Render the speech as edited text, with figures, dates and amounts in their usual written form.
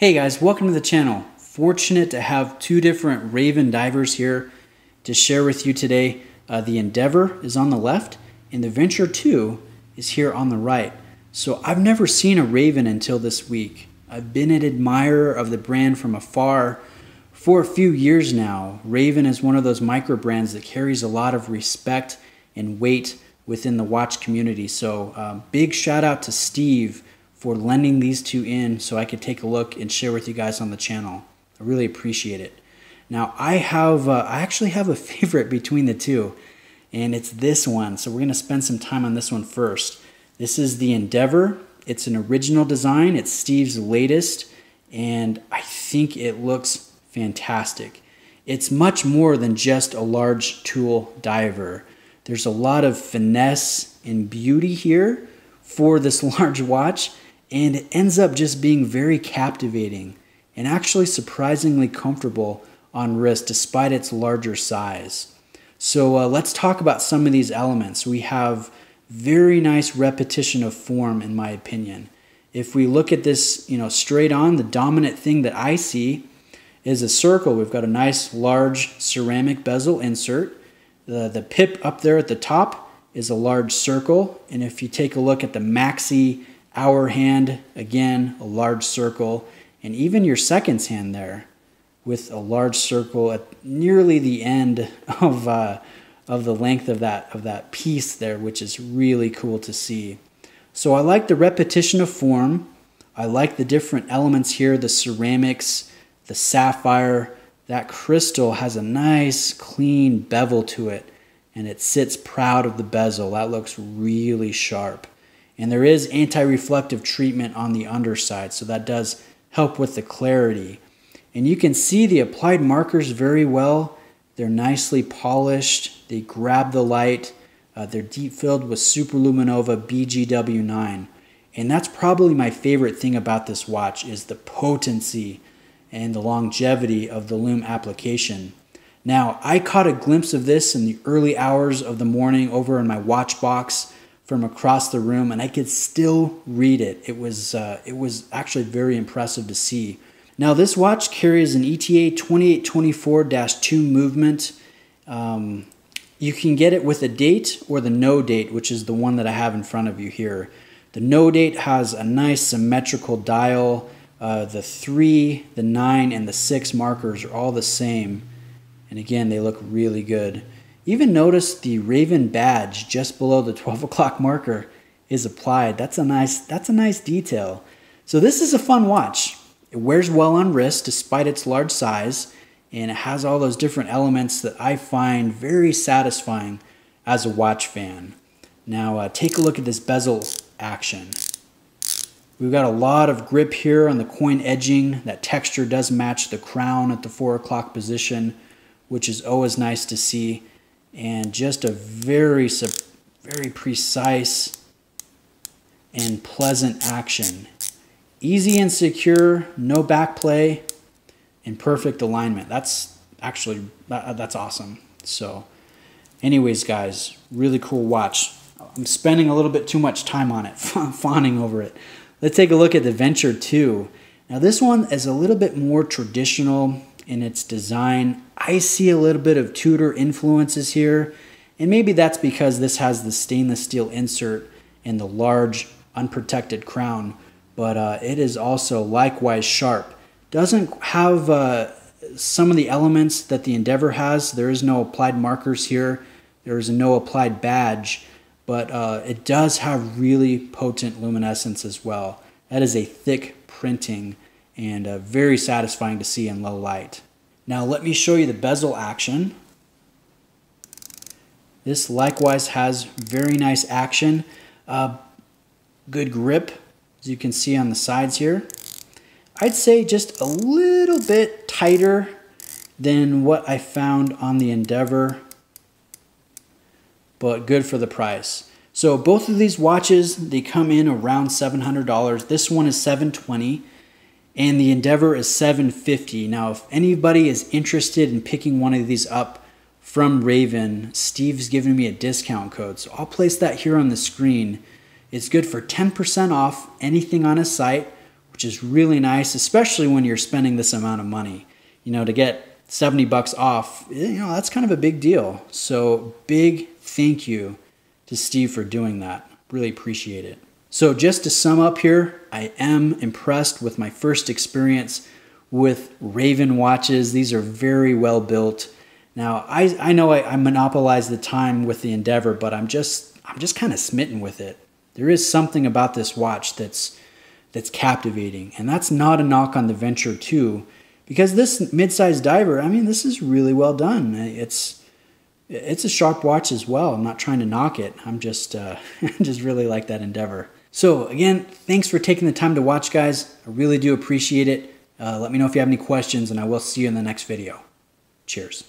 Hey guys, welcome to the channel. Fortunate to have two different Raven divers here to share with you today. The Endeavor is on the left and the Venture 2 is here on the right. So I've never seen a Raven until this week. I've been an admirer of the brand from afar for a few years now. Raven is one of those micro brands that carries a lot of respect and weight within the watch community. So big shout out to Steve for lending these two in so I could take a look and share with you guys on the channel. I really appreciate it. Now I actually have a favorite between the two, and it's this one. So we're gonna spend some time on this one first. This is the Endeavor. It's an original design. It's Steve's latest, and I think it looks fantastic. It's much more than just a large tool diver. There's a lot of finesse and beauty here for this large watch, and it ends up just being very captivating and actually surprisingly comfortable on wrist despite its larger size. So let's talk about some of these elements. We have very nice repetition of form, in my opinion. If we look at this, straight on, the dominant thing that I see is a circle. We've got a nice large ceramic bezel insert. The pip up there at the top is a large circle, and if you take a look at the maxi hour hand, again a large circle, and even your seconds hand there with a large circle at nearly the end of the length of that piece there, which is really cool to see. So I like the repetition of form. I like the different elements here, the ceramics, the sapphire. That crystal has a nice clean bevel to it, and it sits proud of the bezel. That looks really sharp. And there is anti-reflective treatment on the underside, so that does help with the clarity. And you can see the applied markers very well. They're nicely polished. They grab the light. They're deep filled with Superluminova BGW9. And that's probably my favorite thing about this watch, is the potency and the longevity of the lume application. Now, I caught a glimpse of this in the early hours of the morning over in my watch box from across the room, and I could still read it. It was actually very impressive to see. Now, this watch carries an ETA 2824-2 movement. You can get it with a date or the no date, which is the one that I have in front of you here. The no date has a nice symmetrical dial. The 3, the 9, and the 6 markers are all the same. And again, they look really good. Even notice the Raven badge just below the 12 o'clock marker is applied. That's a nice detail. So this is a fun watch. It wears well on wrist despite its large size, and it has all those different elements that I find very satisfying as a watch fan. Now take a look at this bezel action. We've got a lot of grip here on the coin edging. That texture does match the crown at the 4 o'clock position, which is always nice to see. And just a very precise and pleasant action. Easy and secure, no back play, and perfect alignment. That's awesome. So anyways, guys, really cool watch. I'm spending a little bit too much time on it, fawning over it. Let's take a look at the Venture 2. Now this one is a little bit more traditional in its design. I see a little bit of Tudor influences here, and maybe that's because this has the stainless steel insert and the large unprotected crown, but it is also likewise sharp. Doesn't have some of the elements that the Endeavor has. There is no applied markers here. There is no applied badge, but it does have really potent luminescence as well. That is a thick printing and very satisfying to see in low light. Now let me show you the bezel action. This likewise has very nice action. Good grip, as you can see on the sides here. I'd say just a little bit tighter than what I found on the Endeavor, but good for the price. So both of these watches, they come in around $700. This one is $720. And the Endeavor is $750. Now, if anybody is interested in picking one of these up from Raven, Steve's giving me a discount code. So I'll place that here on the screen. It's good for 10% off anything on his site which is really nice, especially when you're spending this amount of money. You know, to get 70 bucks off, you know, that's kind of a big deal. So big thank you to Steve for doing that. Really appreciate it. So just to sum up here, I am impressed with my first experience with Raven watches. These are very well built. Now, I know I monopolized the time with the Endeavor, but I'm just kind of smitten with it. There is something about this watch that's captivating, and that's not a knock on the Venture 2, because this mid-sized diver, I mean, this is really well done. It's a sharp watch as well. I'm not trying to knock it. I'm just just really like that Endeavor. So again, thanks for taking the time to watch, guys. I really do appreciate it. Let me know if you have any questions, and I will see you in the next video. Cheers.